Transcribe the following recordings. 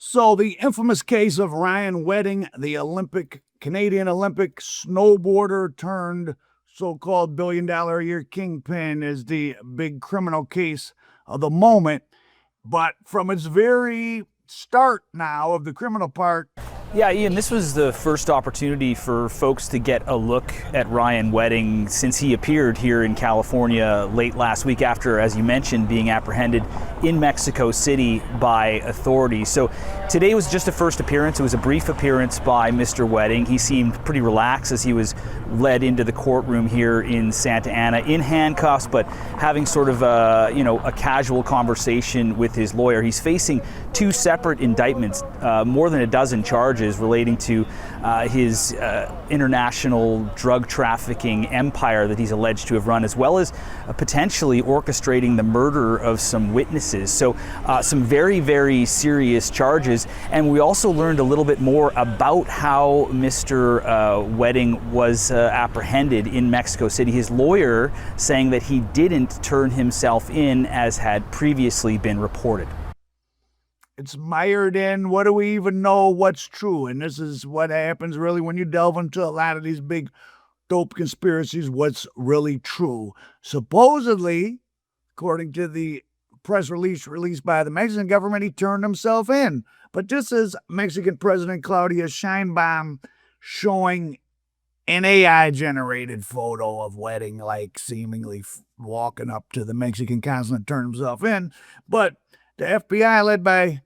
So the infamous case of Ryan Wedding, the Canadian Olympic snowboarder turned so-called billion-dollar-a-year kingpin, is the big criminal case of the moment. But from its very start now of the criminal part, Yeah, Ian, this was the first opportunity for folks to get a look at Ryan Wedding since he appeared here in California late last week after, as you mentioned, being apprehended in Mexico City by authorities. So today was just a first appearance. It was a brief appearance by Mr. Wedding. He seemed pretty relaxed as he was led into the courtroom here in Santa Ana in handcuffs, but having sort of a casual conversation with his lawyer. He's facing two separate indictments, more than a dozen charges relating to his international drug trafficking empire that he's alleged to have run, as well as potentially orchestrating the murder of some witnesses. So some very, very serious charges. And we also learned a little bit more about how Mr. Wedding was apprehended in Mexico City. His lawyer saying that he didn't turn himself in as had previously been reported. it's mired in what do we even know what's true? And this is what happens really when you delve into a lot of these big dope conspiracies, what's really true. Supposedly, according to the press release released by the Mexican government, he turned himself in. But this is Mexican President Claudia Sheinbaum showing an AI-generated photo of Wedding, like seemingly walking up to the Mexican consulate, turned himself in. But the FBI, led by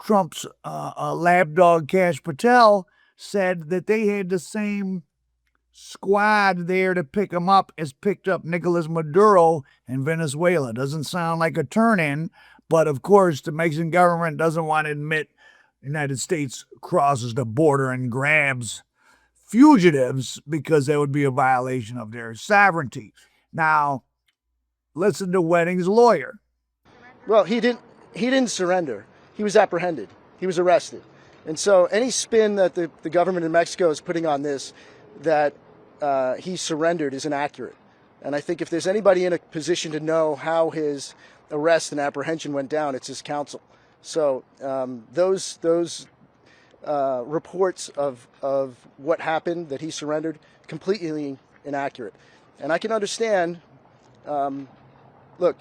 Trump's lapdog Kash Patel, said that they had the same squad there to pick him up as picked up Nicolas Maduro in Venezuela. Doesn't sound like a turn-in, but of course the Mexican government doesn't want to admit the United States crosses the border and grabs fugitives because that would be a violation of their sovereignty. Now, listen to Wedding's lawyer. Well, he didn't surrender. He was apprehended. He was arrested. And so any spin that the government in Mexico is putting on this, that he surrendered, is inaccurate. And I think if there's anybody in a position to know how his arrest and apprehension went down, it's his counsel. So those reports of what happened, that he surrendered, completely inaccurate. And I can understand, look,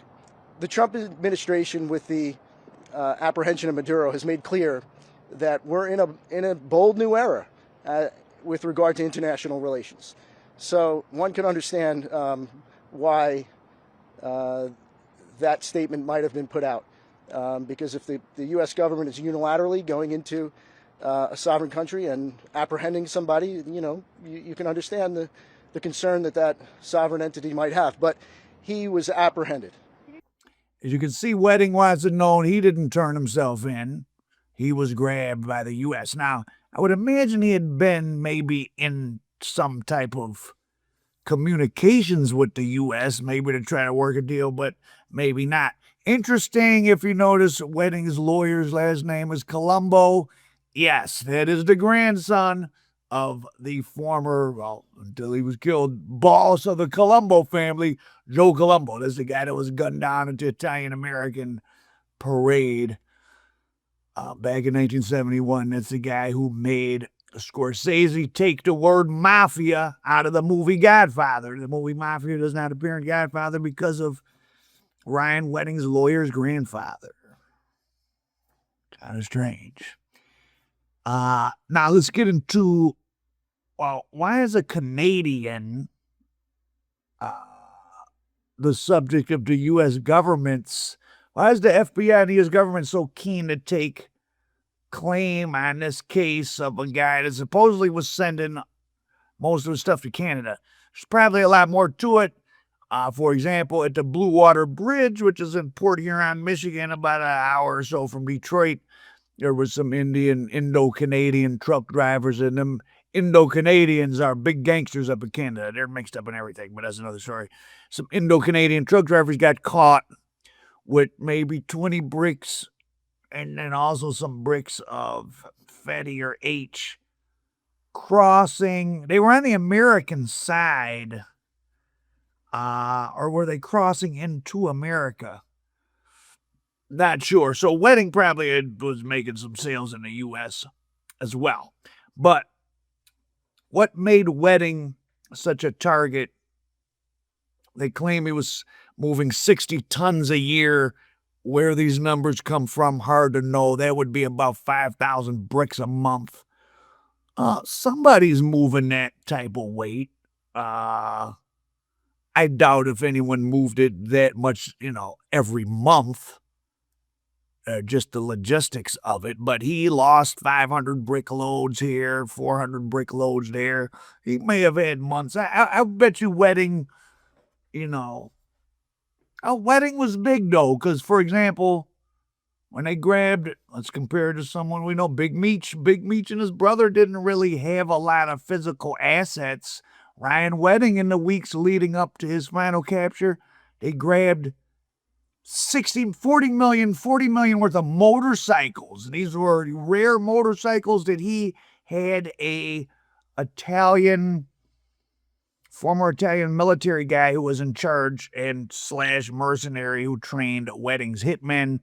the Trump administration with the apprehension of Maduro has made clear that we're in a bold new era with regard to international relations. So one can understand why that statement might have been put out. Because if the U.S. government is unilaterally going into a sovereign country and apprehending somebody, you can understand the concern that sovereign entity might have. But he was apprehended. As you can see, Wedding wants it known he didn't turn himself in. He was grabbed by the U.S. Now, I would imagine he had been maybe in some type of communications with the U.S., maybe to try to work a deal, but maybe not. Interesting, if you notice, Wedding's lawyer's last name is Colombo. Yes, that is the grandson of the former, well, until he was killed, boss of the Colombo family, Joe Colombo. That's the guy that was gunned down at the Italian-American parade back in 1971. That's the guy who made Scorsese take the word mafia out of the movie Godfather. The movie Mafia does not appear in Godfather because of Ryan Wedding's lawyer's grandfather. Kind of strange. Now let's get into, well, why is a Canadian the subject of the U.S. government's, why is the FBI and the U.S. government so keen to take claim on this case of a guy that supposedly was sending most of the stuff to Canada? There's probably a lot more to it. For example, at the Blue Water Bridge, which is in Port Huron, Michigan, about an hour or so from Detroit, there was some Indo-Canadian truck drivers, and them Indo-Canadians are big gangsters up in Canada. They're mixed up in everything, but that's another story. Some Indo-Canadian truck drivers got caught with maybe 20 bricks and then also some bricks of fatty or H crossing. They were on the American side. Or were they crossing into America? Not sure. So Wedding probably was making some sales in the U.S. as well. But what made Wedding such a target? They claim he was moving 60 tons a year. Where these numbers come from, hard to know. That would be about 5,000 bricks a month. Somebody's moving that type of weight. I doubt if anyone moved it that much, every month. Just the logistics of it. But he lost 500 brick loads here, 400 brick loads there. He may have had months. I bet you Wedding, a Wedding was big, though, because, for example, when they grabbed, let's compare it to someone we know, Big Meech. Big Meech and his brother didn't really have a lot of physical assets. Ryan Wedding, in the weeks leading up to his final capture, they grabbed 40 million worth of motorcycles. And these were rare motorcycles that he had a former Italian military guy who was in charge and / mercenary who trained Wedding's hitmen.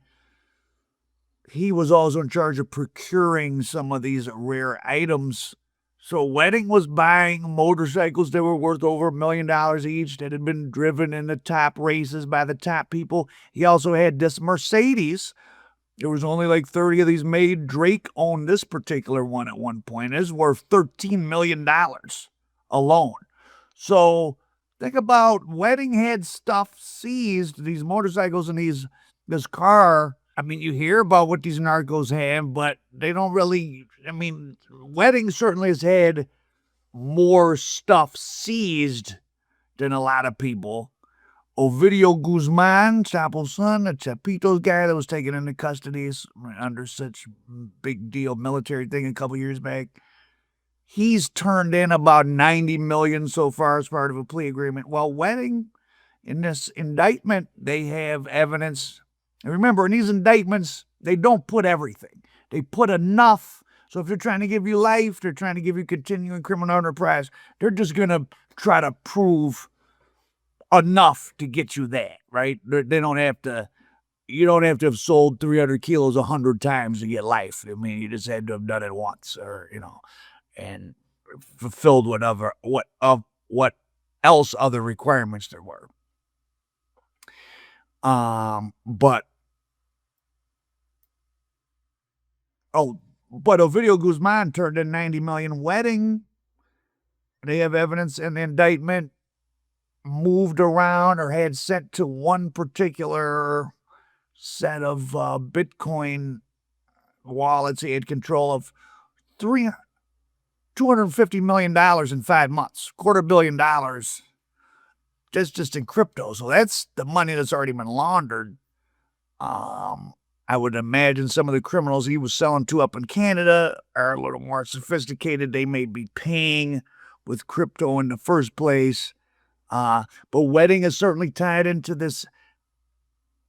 He was also in charge of procuring some of these rare items. So Wedding was buying motorcycles that were worth over $1 million each that had been driven in the top races by the top people. He also had this Mercedes. There was only like 30 of these made. Drake owned this particular one at one point. It's worth $13 million alone. So think about Wedding had stuff seized, these motorcycles and this car. I mean, you hear about what these narcos have, but they don't really, Wedding certainly has had more stuff seized than a lot of people. Ovidio Guzman, Chapo's son, the Chapito's guy that was taken into custody under such big deal military thing a couple years back. He's turned in about $90 million so far as part of a plea agreement. Well, Wedding, in this indictment, they have evidence. And remember, in these indictments, they don't put everything. They put enough. So if they're trying to give you life, they're trying to give you continuing criminal enterprise, they're just going to try to prove enough to get you that, right? They don't have to, you don't have to have sold 300 kilos 100 times to get life. You just had to have done it once or, and fulfilled what else other requirements there were. But Ovidio Guzman turned in 90 million. Wedding, they have evidence in the indictment, moved around or had sent to one particular set of Bitcoin wallets. He had control of $250 million in 5 months, $250 million just in crypto. So that's the money that's already been laundered. I would imagine some of the criminals he was selling to up in Canada are a little more sophisticated. They may be paying with crypto in the first place. But Wedding is certainly tied into this.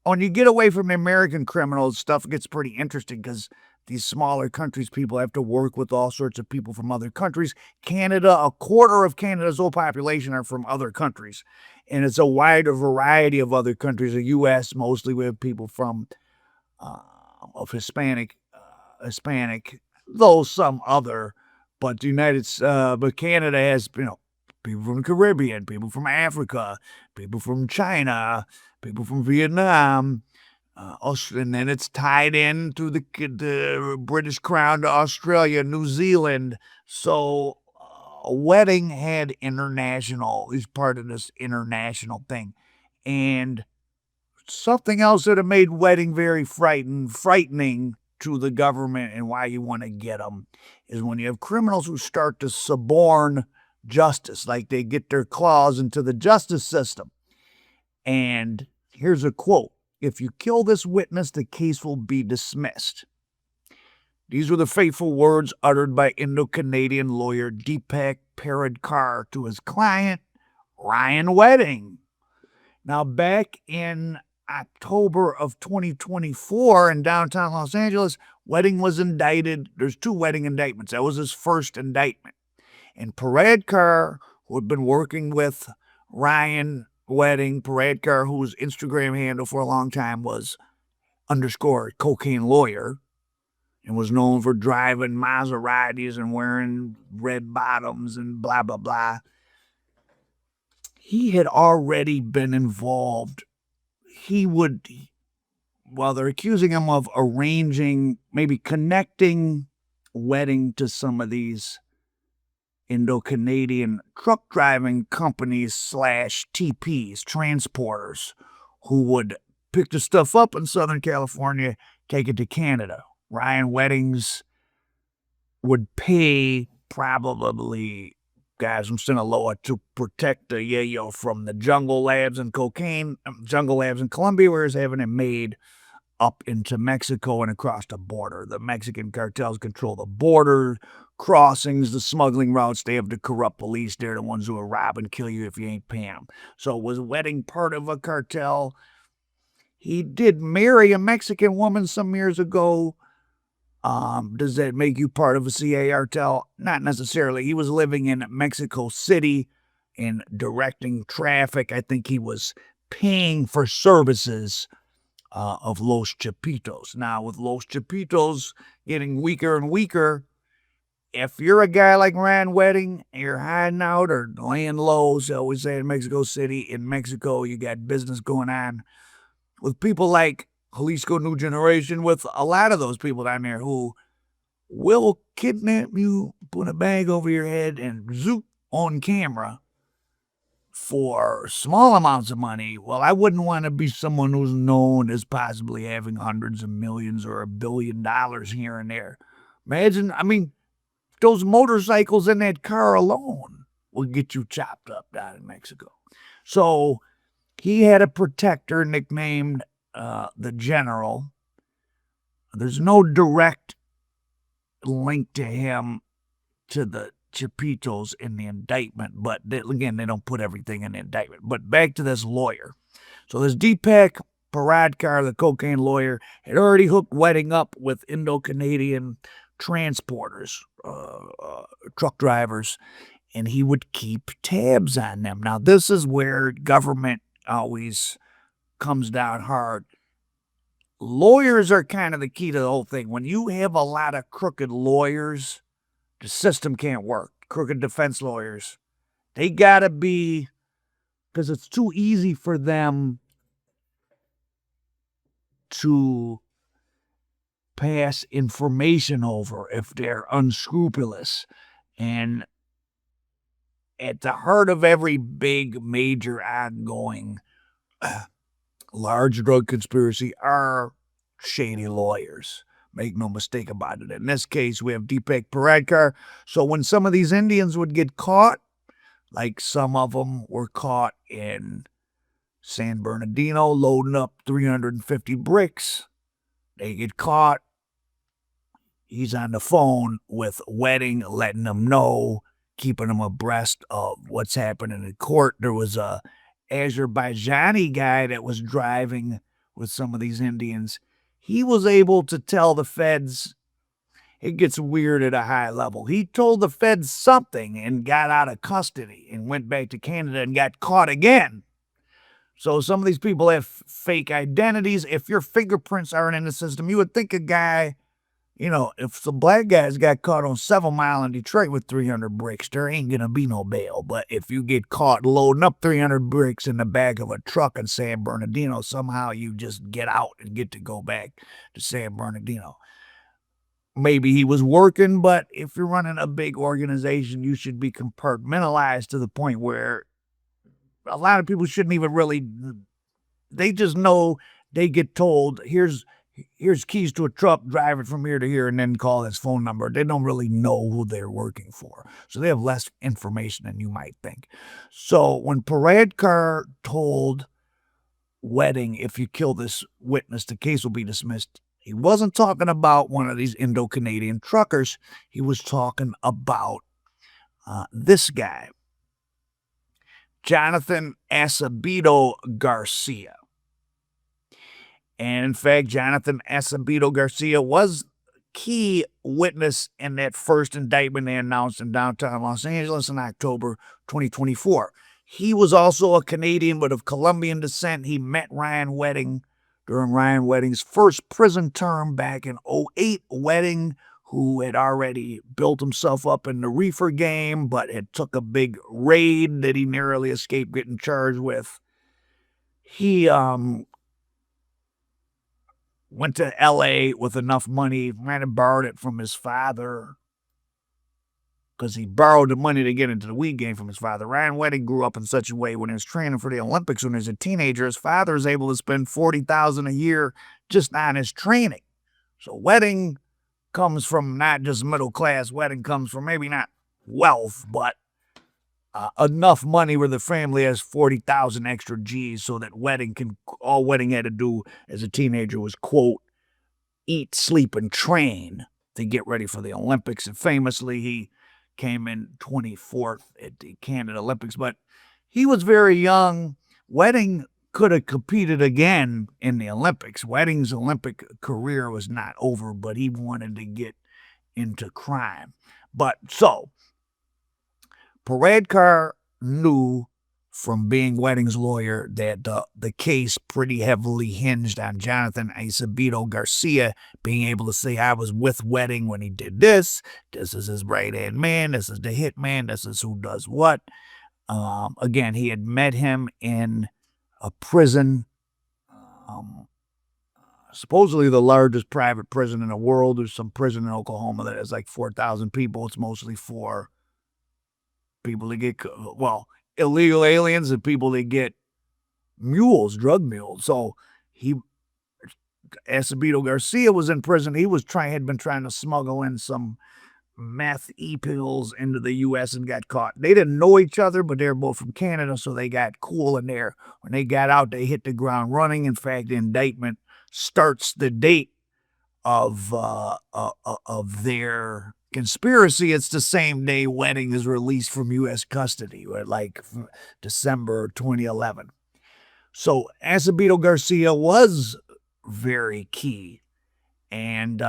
When you get away from the American criminals, stuff gets pretty interesting because these smaller countries, people have to work with all sorts of people from other countries. Canada, a quarter of Canada's whole population are from other countries. And it's a wider variety of other countries. The U.S., mostly we have people from of Hispanic, though some other. But but Canada has, people from the Caribbean, people from Africa, people from China, people from Vietnam, and then it's tied in through the British Crown to Australia, New Zealand. So Wedding had international, he's part of this international thing. And something else that have made Wedding very frightening to the government and why you want to get them is when you have criminals who start to suborn justice, like they get their claws into the justice system. And here's a quote: "If you kill this witness, the case will be dismissed." These were the fateful words uttered by Indo-Canadian lawyer Deepak Paradkar to his client, Ryan Wedding. Now, back in October of 2024 in downtown Los Angeles, Wedding was indicted. There's 2 Wedding indictments. That was his first indictment. And Paradkar, who had been working with Ryan Wedding, Paradkar, whose Instagram handle for a long time was underscore cocaine lawyer, and was known for driving Maseratis and wearing red bottoms and blah, blah, blah. He had already been involved. They're accusing him of arranging, maybe connecting wedding to some of these Indo-Canadian truck driving companies / TPs, transporters, who would pick the stuff up in Southern California, take it to Canada. Ryan Weddings would pay probably guys from Sinaloa to protect the yayo from the jungle labs in Colombia, where he's having it made up into Mexico and across the border. The Mexican cartels control the border crossings, the smuggling routes. They have the corrupt police. They're the ones who will rob and kill you if you ain't paying them. So was Wedding part of a cartel? He did marry a Mexican woman some years ago. Does that make you part of a CA cartel? Not necessarily. He was living in Mexico City and directing traffic. I think he was paying for services of Los Chapitos. Now, with Los Chapitos getting weaker and weaker, if you're a guy like Ryan Wedding, you're hiding out or laying low, so we say in Mexico City, in Mexico, you got business going on with people like Jalisco New Generation, with a lot of those people down there who will kidnap you, put a bag over your head, and zoop on camera for small amounts of money. Well, I wouldn't want to be someone who's known as possibly having hundreds of millions or $1 billion here and there. Imagine, those motorcycles in that car alone will get you chopped up down in Mexico. So he had a protector nicknamed the General. There's no direct link to him to the Chapitos in the indictment, but again, they don't put everything in the indictment. But back to this lawyer. So this Deepak Paradkar, the cocaine lawyer, had already hooked Wedding up with Indo-Canadian transporters, truck drivers, and he would keep tabs on them. Now, this is where government always comes down hard. Lawyers are kind of the key to the whole thing. When you have a lot of crooked lawyers, the system can't work. Crooked defense lawyers, they gotta be, because it's too easy for them to pass information over if they're unscrupulous. And at the heart of every big, major, ongoing large drug conspiracy are shady lawyers. Make no mistake about it. In this case, we have Deepak Paradkar. So when some of these Indians would get caught, like some of them were caught in San Bernardino loading up 350 bricks, they get caught. He's on the phone with Wedding, letting them know, keeping them abreast of what's happening in court. There was a Azerbaijani guy that was driving with some of these Indians. He was able to tell the feds, it gets weird at a high level. He told the feds something and got out of custody and went back to Canada and got caught again. So some of these people have fake identities. If your fingerprints aren't in the system, you would think a guy, if some black guys got caught on 7 Mile in Detroit with 300 bricks, there ain't going to be no bail. But if you get caught loading up 300 bricks in the back of a truck in San Bernardino, somehow you just get out and get to go back to San Bernardino. Maybe he was working, but if you're running a big organization, you should be compartmentalized to the point where a lot of people shouldn't even really, they just know they get told, here's keys to a truck, drive it from here to here, and then call his phone number. They don't really know who they're working for. So they have less information than you might think. So when Paradkar told Wedding, if you kill this witness, the case will be dismissed, he wasn't talking about one of these Indo-Canadian truckers. He was talking about this guy, Jonathan Acevedo Garcia. And in fact, Jonathan Acevedo Garcia was key witness in that first indictment they announced in downtown Los Angeles in October 2024. He was also a Canadian, but of Colombian descent. He met Ryan Wedding during Ryan Wedding's first prison term back in '08. Wedding, who had already built himself up in the reefer game, but it took a big raid that he narrowly escaped getting charged with. He went to LA with enough money, might have borrowed it from his father, because he borrowed the money to get into the weed game from his father. Ryan Wedding grew up in such a way when he was training for the Olympics when he was a teenager, his father was able to spend $40,000 a year just on his training. So Wedding comes from not just middle class. Wedding comes from maybe not wealth, but enough money where the family has 40,000 extra G's so that all Wedding had to do as a teenager was, quote, eat, sleep, and train to get ready for the Olympics. And famously, he came in 24th at the Canada Olympics, but he was very young. Wedding could have competed again in the Olympics. Wedding's Olympic career was not over, but he wanted to get into crime. But so, Paradkar knew from being Wedding's lawyer that the case pretty heavily hinged on Jonathan Acevedo Garcia being able to say, I was with Wedding when he did this. This is his right-hand man. This is the hitman. This is who does what. Again, he had met him in a prison, supposedly the largest private prison in the world. There's some prison in Oklahoma that has like 4,000 people. It's mostly for people that get, illegal aliens and people that get drug mules. So Acevedo Garcia was in prison. He had been trying to smuggle in some meth pills into the U.S. and got caught. They didn't know each other, but they were both from Canada, so they got cool in there. When they got out, they hit the ground running. In fact, the indictment starts the date of their conspiracy. It's the same day Wedding is released from U.S. custody, like December 2011. So Acevedo Garcia was very key. And,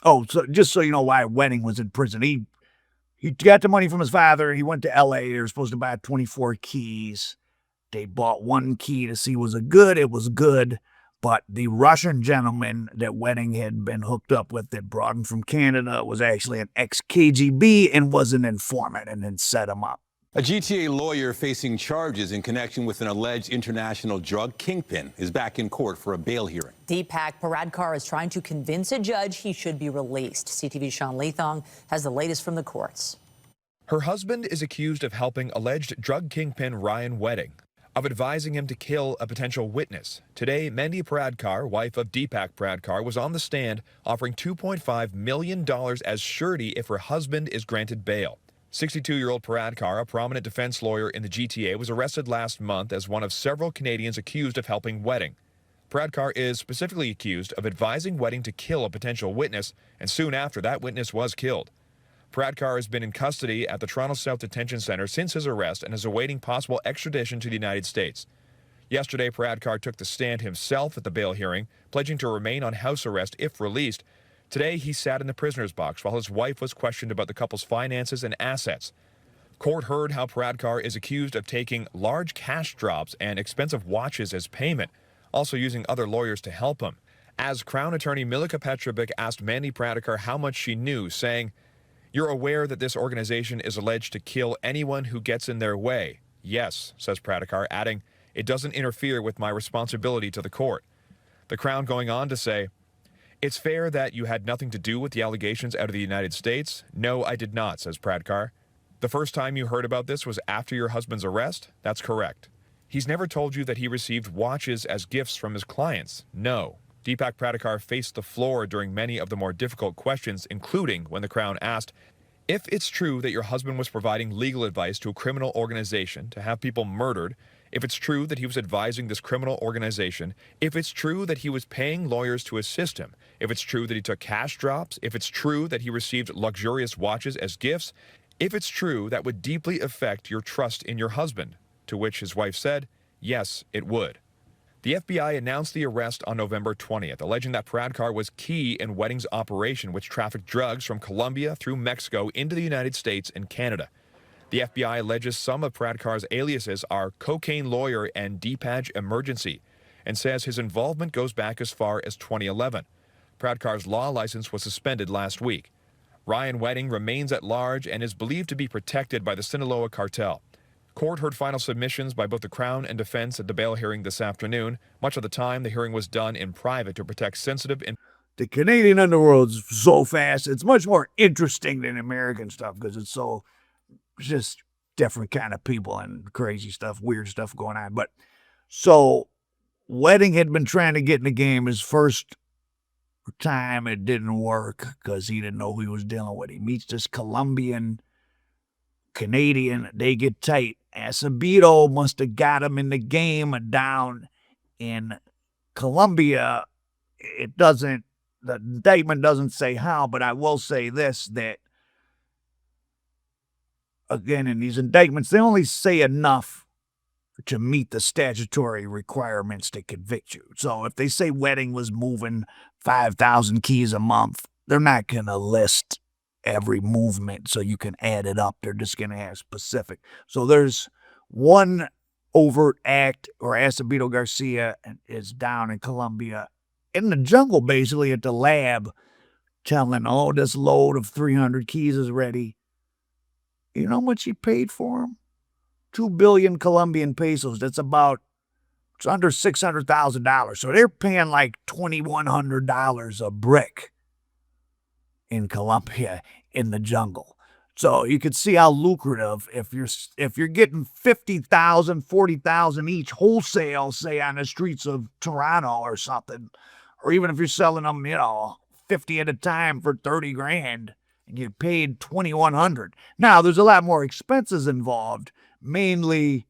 so just so you know why Wedding was in prison, he got the money from his father. He went to L.A. They were supposed to buy 24 keys. They bought one key to see was it good. It was good. But the Russian gentleman that Wedding had been hooked up with that brought him from Canada was actually an ex-KGB and was an informant and then set him up. A GTA lawyer facing charges in connection with an alleged international drug kingpin is back in court for a bail hearing. Deepak Paradkar is trying to convince a judge he should be released. CTV's Sean Leathong has the latest from the courts. Her husband is accused of helping alleged drug kingpin Ryan Wedding, of advising him to kill a potential witness. Today, Mandy Paradkar, wife of Deepak Paradkar, was on the stand offering $2.5 million as surety if her husband is granted bail. 62-year-old Paradkar, a prominent defense lawyer in the GTA, was arrested last month as one of several Canadians accused of helping Wedding. Paradkar is specifically accused of advising Wedding to kill a potential witness, and soon after, that witness was killed. Paradkar has been in custody at the Toronto South Detention Center since his arrest and is awaiting possible extradition to the United States. Yesterday, Paradkar took the stand himself at the bail hearing, pledging to remain on house arrest if released. Today, he sat in the prisoner's box while his wife was questioned about the couple's finances and assets. Court heard how Paradkar is accused of taking large cash drops and expensive watches as payment, also using other lawyers to help him. As Crown Attorney Milika Petrovic asked Mandy Paradkar how much she knew, saying, "You're aware that this organization is alleged to kill anyone who gets in their way?" "Yes," says Paradkar, adding, "It doesn't interfere with my responsibility to the court." The Crown going on to say, "It's fair that you had nothing to do with the allegations out of the United States?" "No, I did not," says Paradkar. "The first time you heard about this was after your husband's arrest?" "That's correct." "He's never told you that he received watches as gifts from his clients?" "No." Deepak Paradkar faced the floor during many of the more difficult questions, including when the Crown asked, "If it's true that your husband was providing legal advice to a criminal organization to have people murdered, if it's true that he was advising this criminal organization, if it's true that he was paying lawyers to assist him, if it's true that he took cash drops, if it's true that he received luxurious watches as gifts, if it's true, that would deeply affect your trust in your husband?" To which his wife said, "Yes, it would." The FBI announced the arrest on November 20th, alleging that Paradkar was key in Wedding's operation, which trafficked drugs from Colombia through Mexico into the United States and Canada. The FBI alleges some of Paradkar's aliases are Cocaine Lawyer and Deepaj Emergency. and says his involvement goes back as far as 2011. Pradkar's law license was suspended last week. Ryan Wedding remains at large and is believed to be protected by the Sinaloa cartel. Court heard final submissions by both the Crown and defense at the bail hearing this afternoon. Much of the time, the hearing was done in private to protect sensitive information. The Canadian underworld's so fast. It's much more interesting than American stuff because it's so just different kind of people and crazy stuff, weird stuff going on. But so Wedding had been trying to get in the game his first time. It didn't work because he didn't know who he was dealing with. He meets this Colombian Canadian. They get tight. Acevedo must have got him in the game down in Colombia. The indictment doesn't say how, but I will say this, that again, in these indictments, they only say enough to meet the statutory requirements to convict you. So if they say Wedding was moving 5,000 keys a month, they're not going to list every movement so you can add it up. They're just going to have specific. So there's one overt act, or Acevedo Garcia is down in Colombia, in the jungle, basically at the lab, telling, oh, this load of 300 keys is ready. You know how much he paid for them? 2 billion Colombian pesos. That's about, it's under $600,000. So they're paying like $2,100 a brick in Colombia in the jungle. So you can see how lucrative, if you're getting 50,000, 40,000 each wholesale, say on the streets of Toronto or something, or even if you're selling them, 50 at a time for 30 grand and you paid 2,100. Now there's a lot more expenses involved, mainly,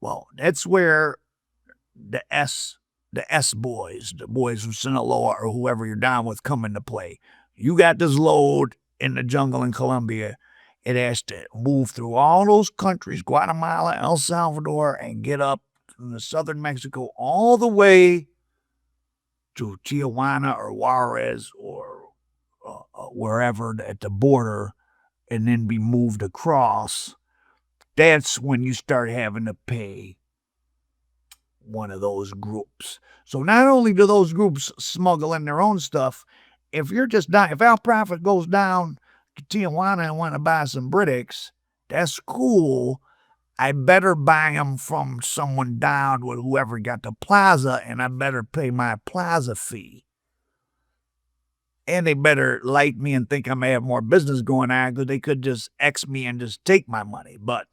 well, that's where the S boys, the boys from Sinaloa or whoever you're down with, come into play. You got this load in the jungle in Colombia. It has to move through all those countries, Guatemala, El Salvador, and get up from the southern Mexico all the way to Tijuana or Juarez or wherever at the border, and then be moved across. That's when you start having to pay one of those groups. So not only do those groups smuggle in their own stuff, if our profit goes down to Tijuana and want to buy some Britics, that's cool. I better buy them from someone down with whoever got the plaza, and I better pay my plaza fee. And they better like me and think I may have more business going on, because they could just X me and just take my money. But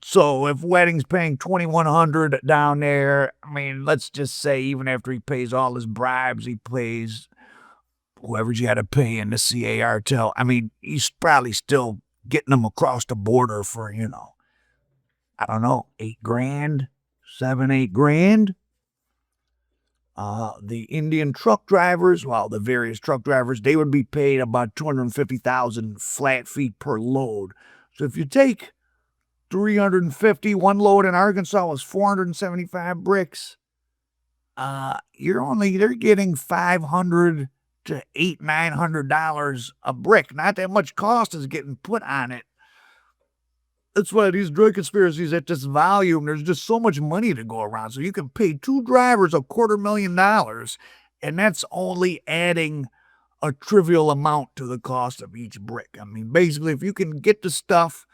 so if Wedding's paying $2,100 down there, I mean, let's just say even after he pays all his bribes, he pays whoever's got to pay in the CARTEL. I mean, he's probably still getting them across the border for, I don't know, $8,000, $7-8 grand. The Indian truck drivers, the various truck drivers, they would be paid about 250,000 flat feet per load. So if you take 350, one load in Arkansas was 475 bricks. They're getting $500 to $800-900 a brick. Not that much cost is getting put on it. That's why these drug conspiracies at this volume, there's just so much money to go around. So you can pay 2 drivers $250,000, and that's only adding a trivial amount to the cost of each brick. I mean, basically, if you can get the stuff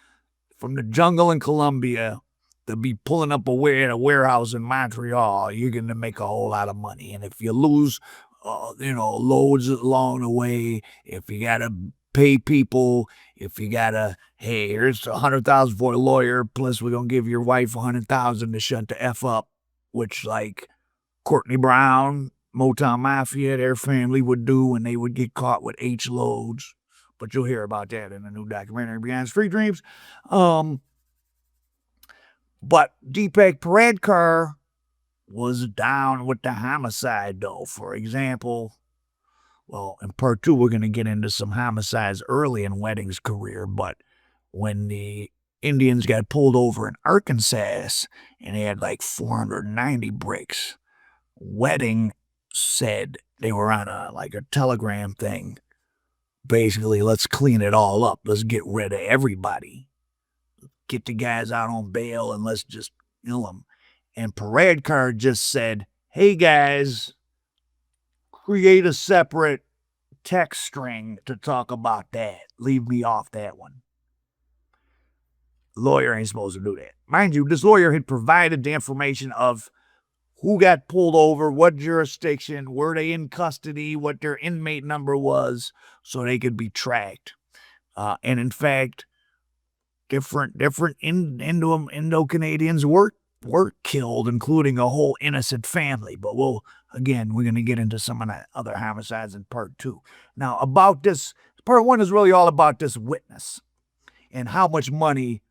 from the jungle in Colombia to be pulling up away at a warehouse in Montreal, you're going to make a whole lot of money. And if you lose, loads along the way, if you got to pay people, if you got to, hey, here's $100,000 for a lawyer, plus we're going to give your wife $100,000 to shut the F up, which like Courtney Brown, Motown Mafia, their family would do when they would get caught with H loads. But you'll hear about that in the new documentary, Beyond Street Dreams. But Deepak Pradkar was down with the homicide, though. For example, in part 2, we're going to get into some homicides early in Wedding's career. But when the Indians got pulled over in Arkansas and they had like 490 bricks, Wedding said they were on a telegram thing. Basically, let's clean it all up. Let's get rid of everybody. Get the guys out on bail and let's just kill him. And Paradkar just said, hey guys, create a separate text string to talk about that. Leave me off that one. Lawyer ain't supposed to do that. Mind you, this lawyer had provided the information of who got pulled over, what jurisdiction, were they in custody, what their inmate number was, so they could be tracked. And in fact, different Indo-Canadians were killed, including a whole innocent family. But we're going to get into some of the other homicides in part 2. Now, about this, part 1 is really all about this witness and how much money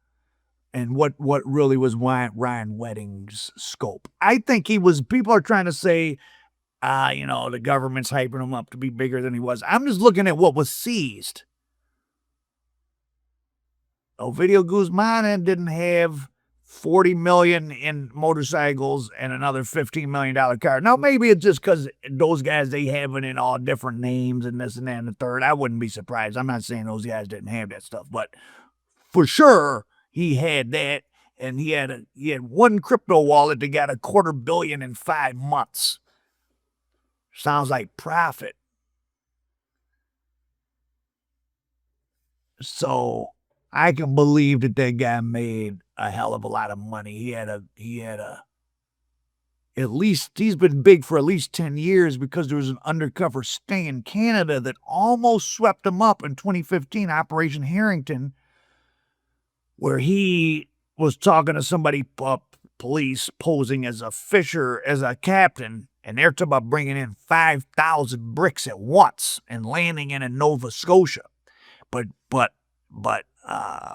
and what really was Ryan Wedding's scope. I think people are trying to say, the government's hyping him up to be bigger than he was. I'm just looking at what was seized. Ovidio Guzman didn't have $40 million in motorcycles and another $15 million car. Now, maybe it's just because those guys, they have it in all different names and this and that and the third. I wouldn't be surprised. I'm not saying those guys didn't have that stuff, but for sure, he had that, and he had one crypto wallet that got $250 million in 5 months. Sounds like profit. So I can believe that guy made a hell of a lot of money. He's been big for at least 10 years because there was an undercover sting in Canada that almost swept him up in 2015, Operation Harrington, where he was talking to somebody, police, posing as a fisher, as a captain, and they're talking about bringing in 5,000 bricks at once and landing in Nova Scotia. But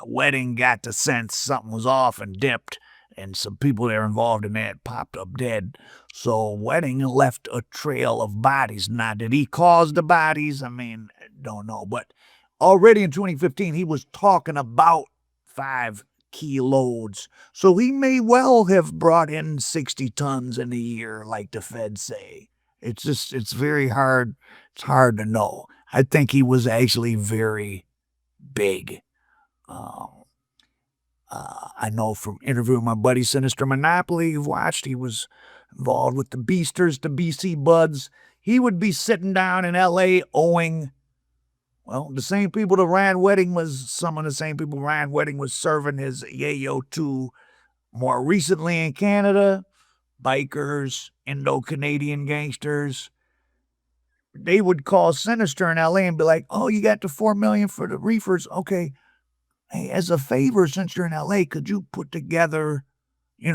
Wedding got the sense something was off and dipped, and some people that were involved in that popped up dead. So Wedding left a trail of bodies. Now, did he cause the bodies? I mean, don't know. But already in 2015, he was talking about 5 key loads. So he may well have brought in 60 tons in a year, like the feds say. It's very hard. It's hard to know. I think he was actually very big. I know from interviewing my buddy Sinister Monopoly, you've watched, he was involved with the Beasters, the BC Buds. He would be sitting down in L.A. owing, well, the same people that Ryan Wedding was, some of the same people Ryan Wedding was serving his yayo to more recently in Canada. Bikers, Indo-Canadian gangsters. They would call Sinister in L.A. and be like, oh, you got the $4 million for the reefers? Okay. Hey, as a favor, since you're in L.A., could you put together, you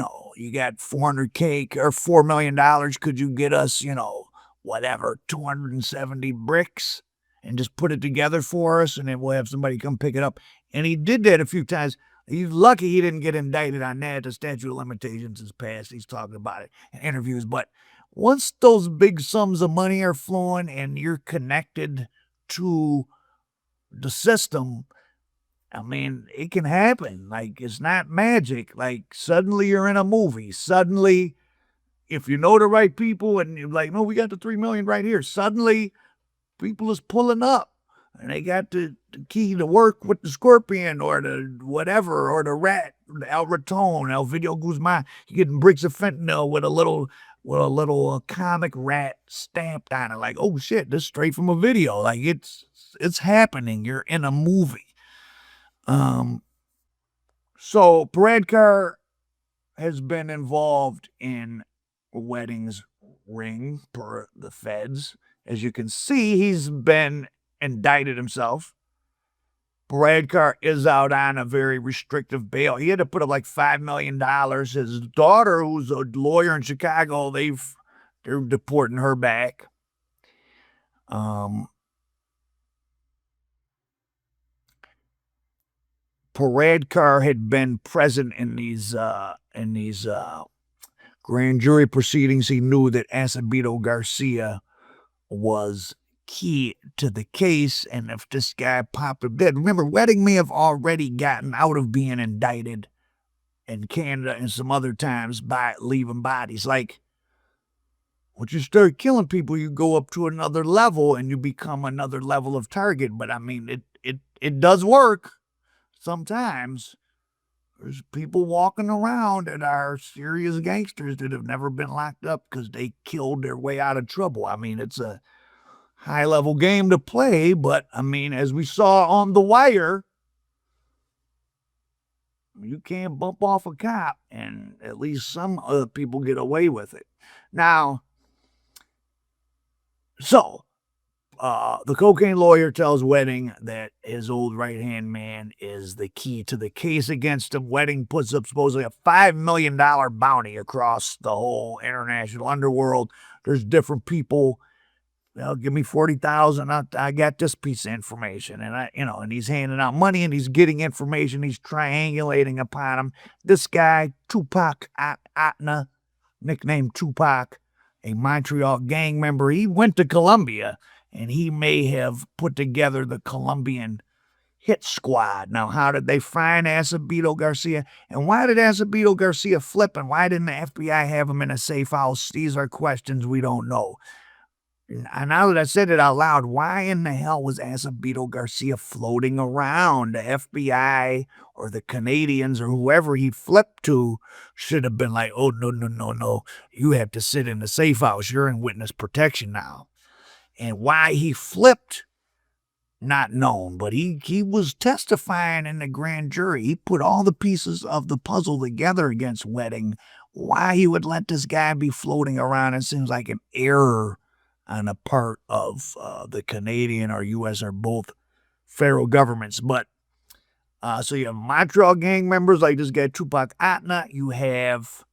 got $400K or $4 million. Could you get us, 270 bricks and just put it together for us, and then we'll have somebody come pick it up. And he did that a few times. He's lucky he didn't get indicted on that. The statute of limitations is passed. He's talking about it in interviews. But once those big sums of money are flowing and you're connected to the system, I mean, it can happen. Like, it's not magic. Like, suddenly you're in a movie. Suddenly, if you know the right people and you're like, no, we got the $3 million right here. Suddenly, people is pulling up. And they got the key to work with the scorpion or the whatever, or the rat, El Raton, Ovidio Guzman. You're getting bricks of fentanyl with a little comic rat stamped on it. Like, oh shit, this is straight from a video. Like, it's happening. You're in a movie. So Paradkar has been involved in Wedding's ring per the feds. As you can see, he's been indicted himself. Paradkar is out on a very restrictive bail. He had to put up like $5 million. His daughter, who's a lawyer in Chicago, they're deporting her back. Paradkar had been present in these grand jury proceedings. He knew that Acevedo Garcia was key to the case, and if this guy popped up dead, remember, Wedding may have already gotten out of being indicted in Canada and some other times by leaving bodies. Like, once you start killing people, you go up to another level and you become another level of target. But I mean, it does work sometimes. There's people walking around that are serious gangsters that have never been locked up because they killed their way out of trouble. I mean, it's a high-level game to play, but, I mean, as we saw on The Wire, you can't bump off a cop, and at least some other people get away with it. Now, so the cocaine lawyer tells Wedding that his old right-hand man is the key to the case against him. Wedding puts up supposedly a $5 million bounty across the whole international underworld. There's different people. Well, give me 40,000. I got this piece of information, and and he's handing out money and he's getting information. He's triangulating upon him. This guy, Tupac Atna, nicknamed Tupac, a Montreal gang member, he went to Colombia, and he may have put together the Colombian hit squad. Now, how did they find Acevedo Garcia? And why did Acevedo Garcia flip? And why didn't the FBI have him in a safe house? These are questions we don't know. And now that I said it out loud, why in the hell was Acevedo Garcia floating around? The FBI or the Canadians or whoever he flipped to should have been like, oh, no. You have to sit in the safe house. You're in witness protection now. And why he flipped, not known. But he was testifying in the grand jury. He put all the pieces of the puzzle together against Wedding. Why he would let this guy be floating around, it seems like an error on the part of the Canadian or U.S. or both federal governments. But so you have Montreal gang members like this guy Tupac Atna. You have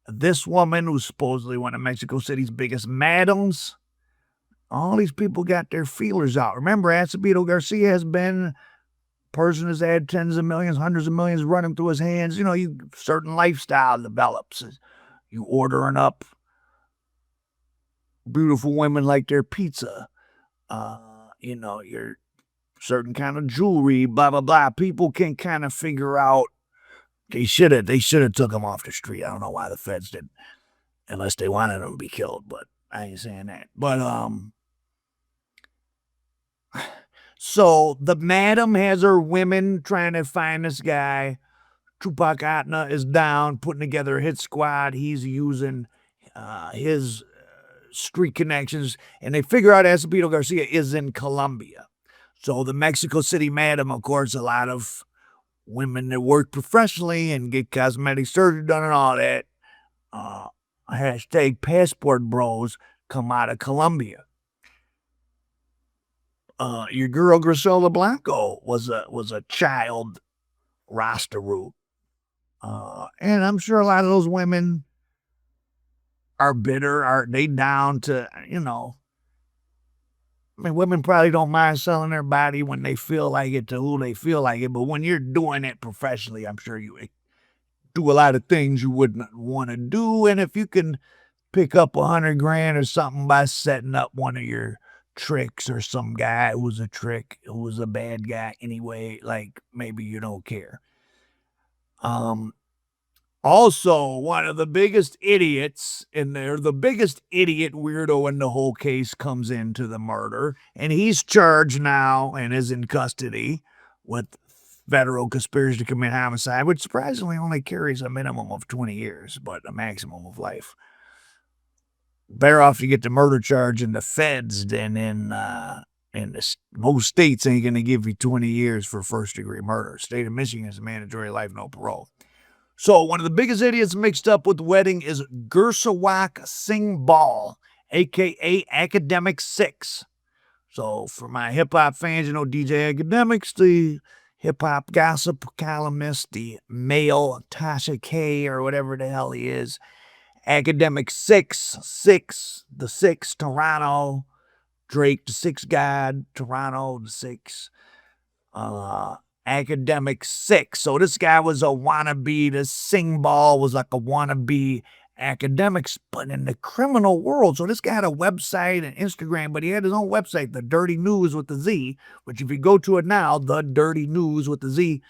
this woman who's supposedly one of Mexico City's biggest madams. All these people got their feelers out. Remember, Acevedo Garcia has been a person who's had tens of millions, hundreds of millions running through his hands. Certain lifestyle develops. You ordering up beautiful women like their pizza, your certain kind of jewelry, blah, blah, blah. People can kind of figure out they should have took him off the street. I don't know why the feds didn't, unless they wanted him to be killed, but I ain't saying that. But, so the madam has her women trying to find this guy. Tupac Atna is down, putting together a hit squad. He's using his street connections, and they figure out Acevedo Garcia is in Colombia. So the Mexico City madam, of course, a lot of women that work professionally and get cosmetic surgery done and all that, hashtag passport bros, come out of Colombia. Your girl Griselda Blanco was a child Rasta-root. And I'm sure a lot of those women are bitter, are they down to, women probably don't mind selling their body when they feel like it to who they feel like it, but when you're doing it professionally, I'm sure you do a lot of things you wouldn't want to do, and if you can pick up $100,000 or something by setting up one of your tricks or some guy who was a trick, who was a bad guy anyway, like maybe you don't care. Also, one of the biggest idiots in there, the biggest idiot weirdo in the whole case comes into the murder, and he's charged now and is in custody with federal conspiracy to commit homicide, which surprisingly only carries a minimum of 20 years, but a maximum of life. Better off to get the murder charge in the feds than in most states ain't going to give you 20 years for first-degree murder. State of Michigan is mandatory life, no parole. So one of the biggest idiots mixed up with Wedding is Gursawak Singh Ball, a.k.a. Academic 6. So for my hip-hop fans, DJ Academics, the hip-hop gossip columnist, the male Tasha K or whatever the hell he is. Academic 6, the 6, Toronto, Drake, the 6 God, Toronto, the 6, Academic 6. So this guy was a wannabe. The Sing Ball was like a wannabe academics, but in the criminal world. So this guy had a website and Instagram, but he had his own website, The Dirty News with the Z, which if you go to it now, The Dirty News with the Z,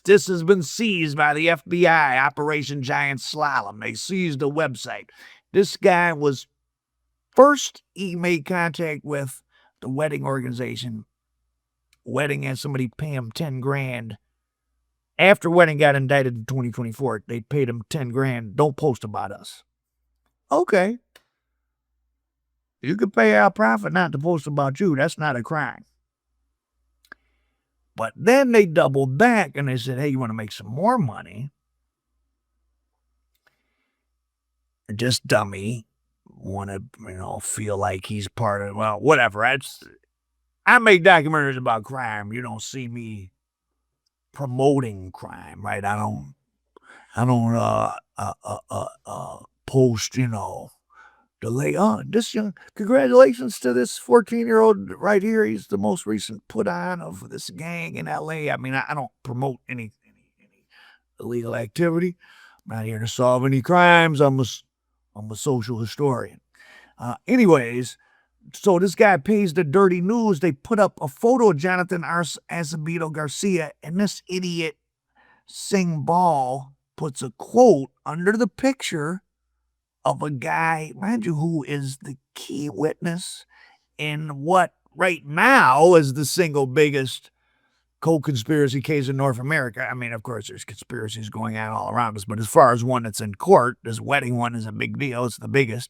this has been seized by the FBI, Operation Giant Slalom. They seized the website. This guy was first, he made contact with the Wedding organization. Wedding had somebody pay him $10,000 After Wedding got indicted in 2024, they paid him 10 grand. Don't post about us. Okay. You could pay our profit not to post about you. That's not a crime. But then they doubled back and they said, hey, you want to make some more money? Just dummy. Want to, feel like he's part of, well, whatever. I make documentaries about crime. You don't see me promoting crime, right? I don't post, delay. This young, congratulations to this 14-year-old right here. He's the most recent put on of this gang in LA. I mean, I don't promote any illegal activity. I'm not here to solve any crimes. I'm a social historian. Anyways, so this guy pays the dirty news. They put up a photo of Jonathan Acevedo Garcia, and this idiot Sing Ball puts a quote under the picture of a guy, mind you, who is the key witness in what right now is the single biggest co-conspiracy case in North America. I mean, of course, there's conspiracies going on all around us, but as far as one that's in court, this Wedding one is a big deal. It's the biggest.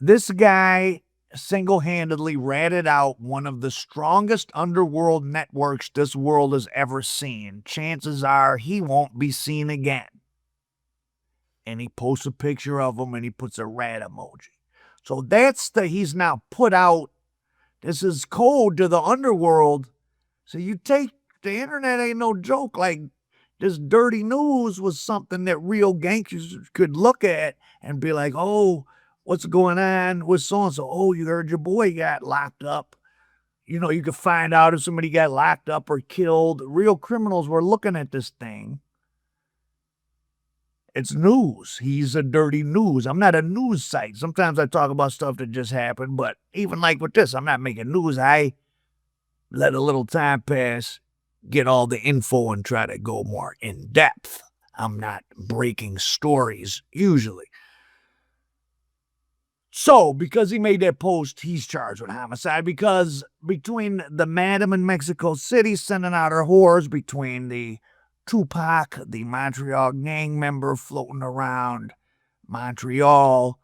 This guy single-handedly ratted out one of the strongest underworld networks this world has ever seen. Chances are he won't be seen again. And he posts a picture of him and he puts a rat emoji. So he's now put out, this is code to the underworld. So you take, the internet ain't no joke. Like, this dirty news was something that real gangsters could look at and be like, oh, what's going on with so-and-so? Oh, you heard your boy got locked up. You could find out if somebody got locked up or killed. Real criminals were looking at this thing. It's news. He's a dirty news. I'm not a news site. Sometimes I talk about stuff that just happened, but even like with this, I'm not making news. I let a little time pass, get all the info, and try to go more in depth. I'm not breaking stories, usually. So, because he made that post, he's charged with homicide, because between the madam in Mexico City sending out her whores, between the Tupac, the Montreal gang member floating around Montreal,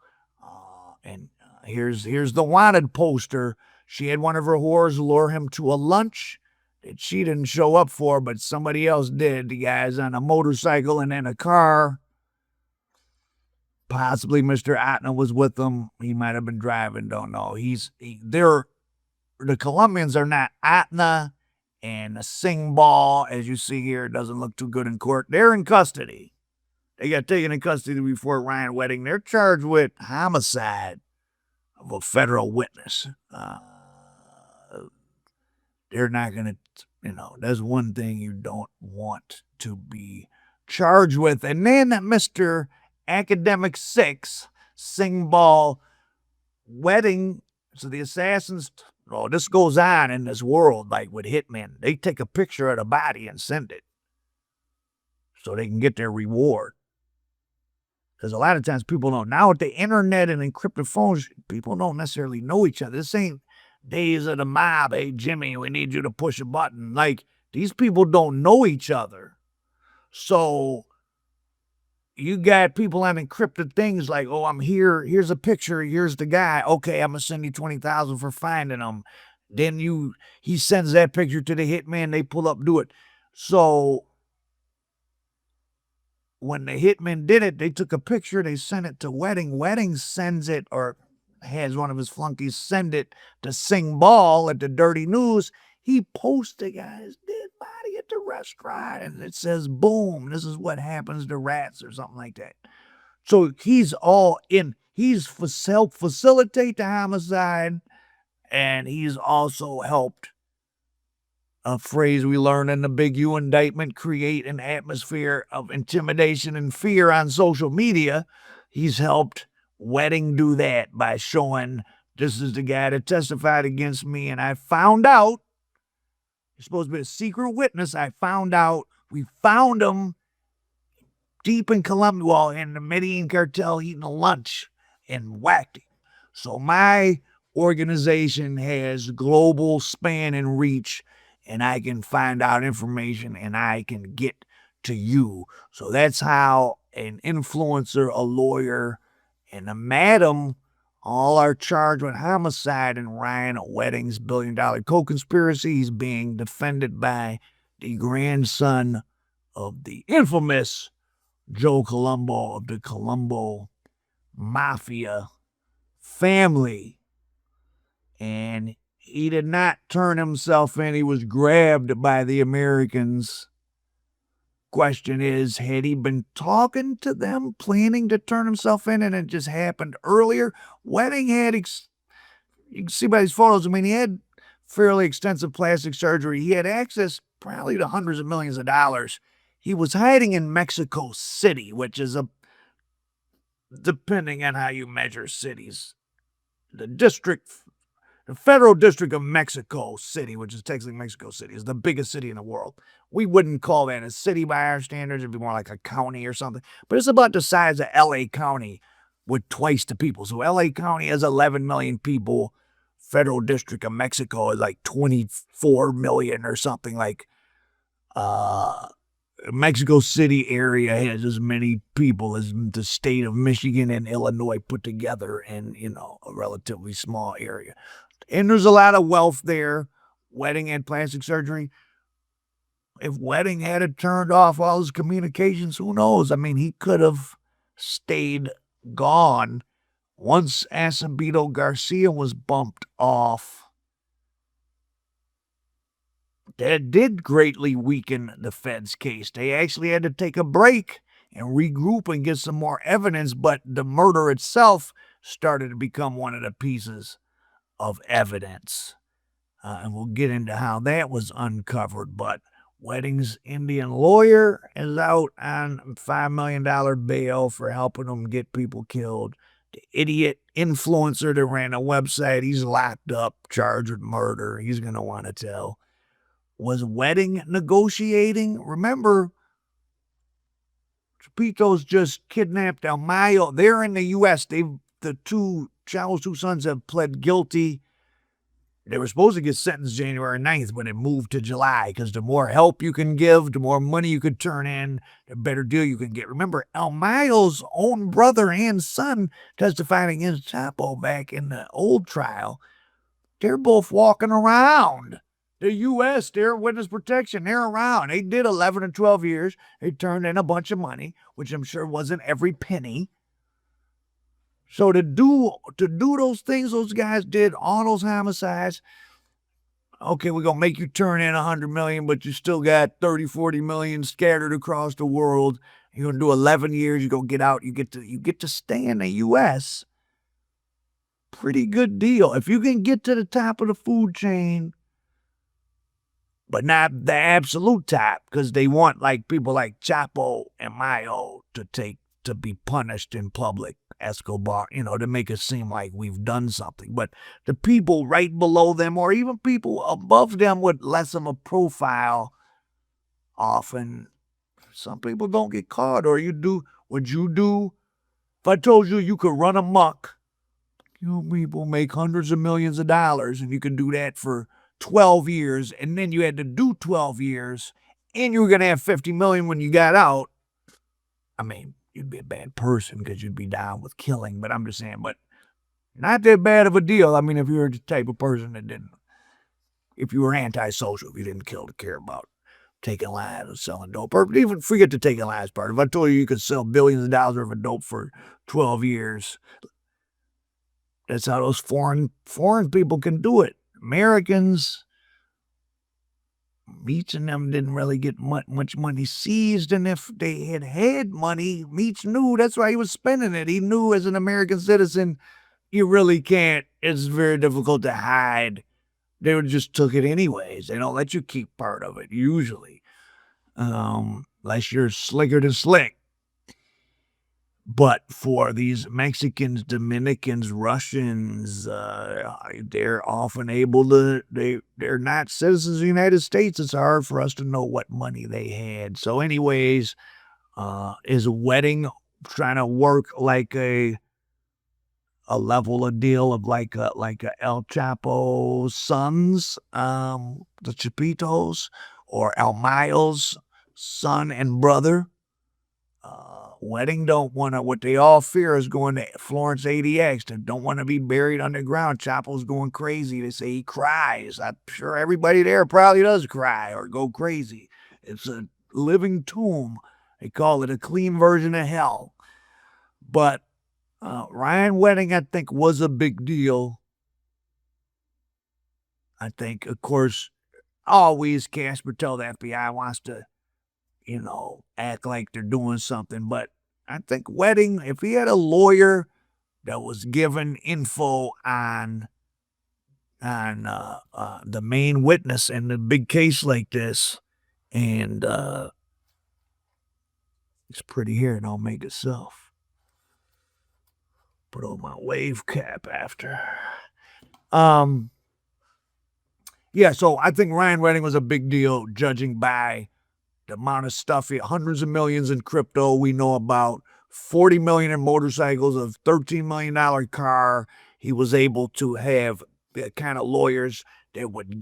and here's the wanted poster. She had one of her whores lure him to a lunch that she didn't show up for, but somebody else did. The guy's on a motorcycle and in a car. Possibly Mr. Atna was with them. He might have been driving, don't know. The Colombians are not Atna and a Sing Ball, as you see here. It doesn't look too good in court. They're in custody. They got taken in custody before Ryan Wedding. They're charged with homicide of a federal witness. They're not going to, that's one thing you don't want to be charged with. And then Mr. Academic 6, Sing Ball, Wedding. So the assassins, this goes on in this world, like with hitmen. They take a picture of the body and send it so they can get their reward. Because a lot of times people don't. Now with the internet and encrypted phones, people don't necessarily know each other. This ain't days of the mob. Hey, Jimmy, we need you to push a button. Like, these people don't know each other. So you got people on encrypted things like, oh, I'm here. Here's a picture. Here's the guy. Okay, I'm going to send you $20,000 for finding him. Then he sends that picture to the hitman. They pull up, do it. So when the hitman did it, they took a picture. They sent it to Wedding. Wedding sends it, or has one of his flunkies send it to Sing Ball at the Dirty News. He posts the guy's dead body at the restaurant, and it says, boom, this is what happens to rats or something like that. So he's all in. He's helped facilitate the homicide, and he's also helped, a phrase we learned in the Big U indictment, create an atmosphere of intimidation and fear on social media. He's helped Wedding do that by showing, this is the guy that testified against me, and I found out, he's supposed to be a secret witness. I found out, we found him deep in Colombia, well, in the Medellin cartel, eating a lunch, and whacked him. So my organization has global span and reach, and I can find out information and I can get to you. So that's how an influencer, a lawyer, and a madam all are charged with homicide in Ryan Wedding's billion-dollar co-conspiracy. He's being defended by the grandson of the infamous Joe Colombo of the Colombo Mafia family. And he did not turn himself in. He was grabbed by the Americans. Question is, had he been talking to them, planning to turn himself in, and it just happened earlier? Wedding had, you can see by these photos, I mean, he had fairly extensive plastic surgery. He had access probably to hundreds of millions of dollars. He was hiding in Mexico City, which is depending on how you measure cities, the federal district of Mexico City, which is technically Mexico City, is the biggest city in the world. We wouldn't call that a city by our standards. It'd be more like a county or something. But it's about the size of L.A. County with twice the people. So L.A. County has 11 million people. Federal District of Mexico is like 24 million or something. Like Mexico City area has as many people as the state of Michigan and Illinois put together in, a relatively small area. And there's a lot of wealth there. Wedding had plastic surgery. If Wedding had turned off all his communications, who knows? I mean, he could have stayed gone. Once Acevedo Garcia was bumped off, that did greatly weaken the Fed's case. They actually had to take a break and regroup and get some more evidence, but the murder itself started to become one of the pieces of evidence. And we'll get into how that was uncovered. But Wedding's Indian lawyer is out on $5 million bail for helping him get people killed. The idiot influencer that ran a website, he's locked up, charged with murder. He's going to want to tell. Was Wedding negotiating? Remember, Chapitos just kidnapped El Mayo. They're in the U.S. Chavo's two sons have pled guilty. They were supposed to get sentenced January 9th, but it moved to July because the more help you can give, the more money you could turn in, the better deal you can get. Remember, El Mayo's own brother and son testified against Chapo back in the old trial. They're both walking around. The U.S., they're witness protection. They're around. They did 11 or 12 years. They turned in a bunch of money, which I'm sure wasn't every penny. So to do those things those guys did, all those homicides, okay, we're going to make you turn in $100 million, but you still got 30, 40 million scattered across the world. You're going to do 11 years. You're going to get out. You get to stay in the U.S. Pretty good deal. If you can get to the top of the food chain, but not the absolute top, because they want people like Chapo and Mayo to be punished in public. Escobar, to make it seem like we've done something. But the people right below them, or even people above them with less of a profile, often some people don't get caught. Or you do what you do. If I told you you could run amok, people make hundreds of millions of dollars, and you can do that for 12 years, and then you had to do 12 years, and you were going to have 50 million when you got out. I mean, you'd be a bad person because you'd be down with killing, but I'm just saying, but not that bad of a deal. I mean, if you were the type of person if you were antisocial, if you didn't care about taking lives or selling dope, or even forget the taking lives part. If I told you could sell billions of dollars worth of dope for 12 years, that's how those foreign people can do it. Americans, Meach and them didn't really get much money seized, and if they had money, Meach knew that's why he was spending it. He knew as an American citizen, you really can't. It's very difficult to hide. They would just took it anyways. They don't let you keep part of it, usually, unless you're slicker than slick. But for these Mexicans, Dominicans, Russians, they're often able to, they're not citizens of the United States. It's hard for us to know what money they had. So anyways, is Wedding trying to work like a level of deal of like a El Chapo's sons, the Chapitos, or El Mayo's son and brother. Wedding don't want to, what they all fear is going to Florence ADX. They don't want to be buried underground. Chapo's going crazy. They say he cries. I'm sure everybody there probably does cry or go crazy. It's a living tomb. They call it a clean version of hell. But Ryan Wedding, I think, was a big deal. I think, of course, always Casper tell the FBI wants to, act like they're doing something. But I think Wedding, if he had a lawyer that was given info on the main witness in a big case like this, and it's pretty here, and I'll make itself. Put on my wave cap after. Yeah, so I think Ryan Wedding was a big deal, judging by the amount of stuff, hundreds of millions in crypto we know about, 40 million in motorcycles, a $13 million car. He was able to have the kind of lawyers that would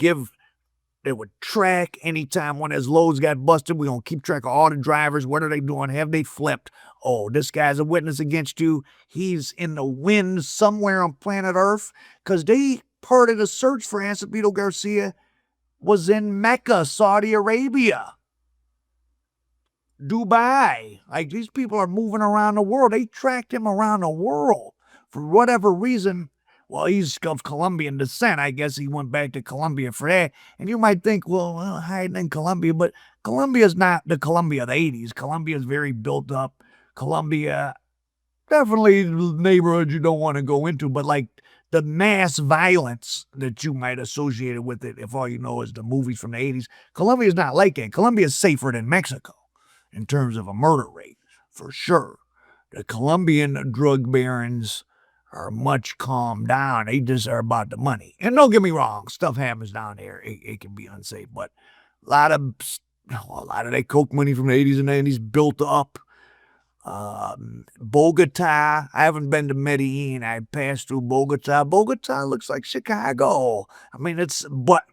track anytime one of his loads got busted. We're going to keep track of all the drivers. What are they doing? Have they flipped? Oh, this guy's a witness against you. He's in the wind somewhere on planet Earth, because part of the search for Acevedo Garcia was in Mecca, Saudi Arabia, Dubai. Like, these people are moving around the world. They tracked him around the world for whatever reason. Well, he's of Colombian descent. I guess he went back to Colombia for that. And you might think, well, hiding in Colombia, but Colombia is not the Colombia of the 80s. Colombia is very built up. Colombia, definitely neighborhoods you don't want to go into, but like the mass violence that you might associate with it, if all you know is the movies from the 80s, Colombia is not like that. Colombia is safer than Mexico in terms of a murder rate, for sure. The Colombian drug barons are much calmed down. They just are about the money. And don't get me wrong, stuff happens down there. It can be unsafe, but a lot of that coke money from the 80s and 90s built up. Bogota. I haven't been to Medellin. I passed through Bogota. Bogota looks like Chicago. I mean, but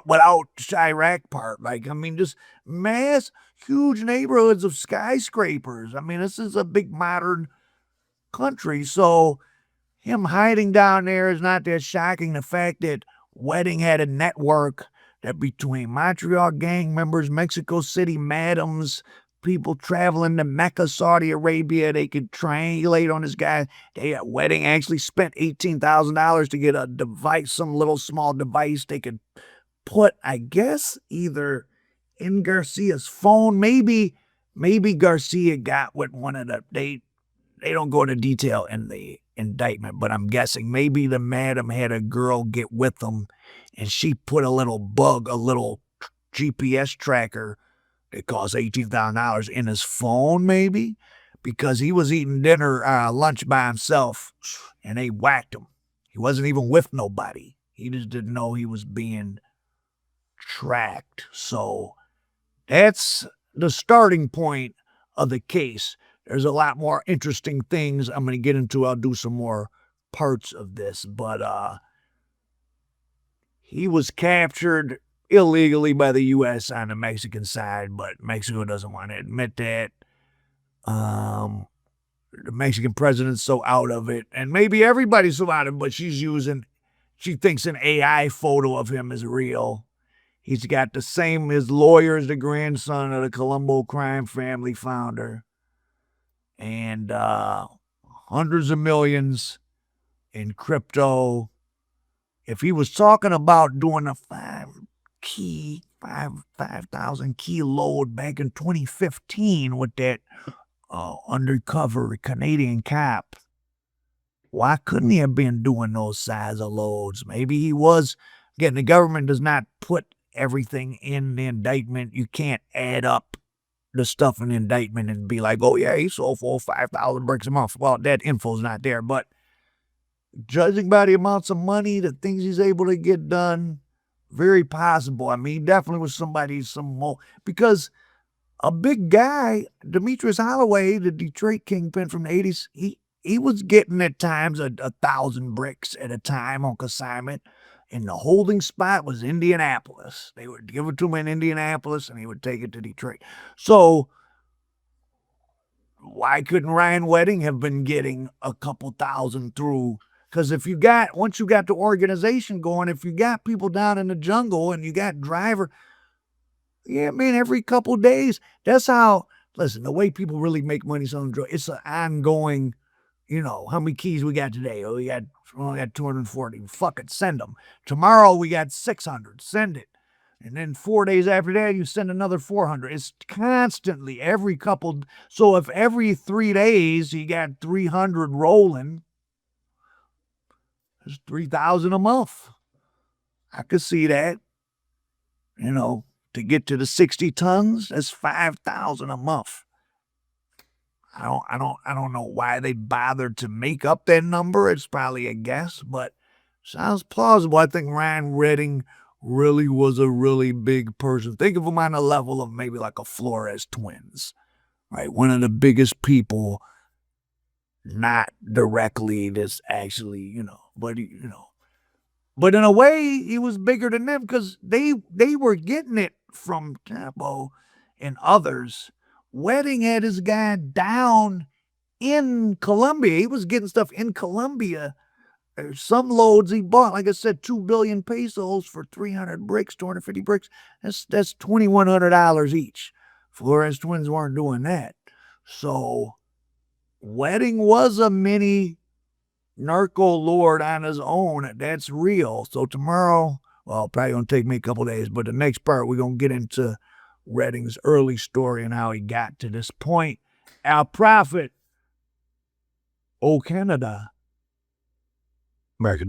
without Chirac part. Like, I mean, just mass, huge neighborhoods of skyscrapers. I mean, this is a big modern country. So him hiding down there is not that shocking. The fact that Wedding had a network that between Montreal gang members, Mexico City madams, people traveling to Mecca, Saudi Arabia, they could triangulate on this guy. Wedding actually spent $18,000 to get a device, some little small device they could put, I guess, either in Garcia's phone. Maybe Garcia got with one of the, they don't go into detail in the indictment, but I'm guessing maybe the madam had a girl get with them and she put a little GPS tracker that cost $18,000 in his phone, maybe, because he was eating lunch by himself, and they whacked him. He wasn't even with nobody. He just didn't know he was being tracked. So that's the starting point of the case. There's a lot more interesting things I'm going to get into. I'll do some more parts of this, but he was captured illegally by the U.S. on the Mexican side, but Mexico doesn't want to admit that. The Mexican president's so out of it, and maybe everybody's so out of it, but she thinks an AI photo of him is real. He's got the same, his lawyer is the grandson of the Colombo crime family founder, and hundreds of millions in crypto. If he was talking about doing a 5,000 key load back in 2015 with that undercover Canadian cop, why couldn't he have been doing those size of loads? Maybe he was. Again, the government does not put everything in the indictment. You can't add up the stuff in the indictment and be like, oh yeah, he sold 5,000 bricks a month. Well, that info's not there, but judging by the amounts of money, the things he's able to get done, very possible. I mean, he definitely was somebody, because a big guy, Demetrius Holloway, the Detroit kingpin from the 80s, he was getting at times 1,000 bricks at a time on consignment. And the holding spot was Indianapolis. They would give it to him in Indianapolis, and he would take it to Detroit. So why couldn't Ryan Wedding have been getting a couple thousand through? Because once you got the organization going, if you got people down in the jungle and you got driver, yeah, man, every couple days, that's how, listen, the way people really make money selling drugs, it's an ongoing, how many keys we got today? Oh, we only got 240. Fuck it, send them. Tomorrow we got 600. Send it. And then 4 days after that, you send another 400. It's constantly every couple. So if every 3 days you got 300 rolling, it's 3,000 a month. I could see that. To get to the 60 tons, that's 5,000 a month. I don't know why they bothered to make up that number. It's probably a guess, but sounds plausible. I think Ryan Wedding really was a really big person. Think of him on the level of maybe like a Flores twins, right? One of the biggest people, not directly, that's actually, but but in a way, he was bigger than them because they were getting it from Chapo and others. Wedding had his guy down in Colombia. He was getting stuff in Colombia. Some loads he bought, like I said, 2 billion pesos for 300 bricks, 250 bricks. That's $2,100 each. Flores twins weren't doing that. So Wedding was a mini narco lord on his own. That's real. So tomorrow, well, probably going to take me a couple days, but the next part, we're going to get into Wedding's early story and how he got to this point. Our prophet, O Canada, America,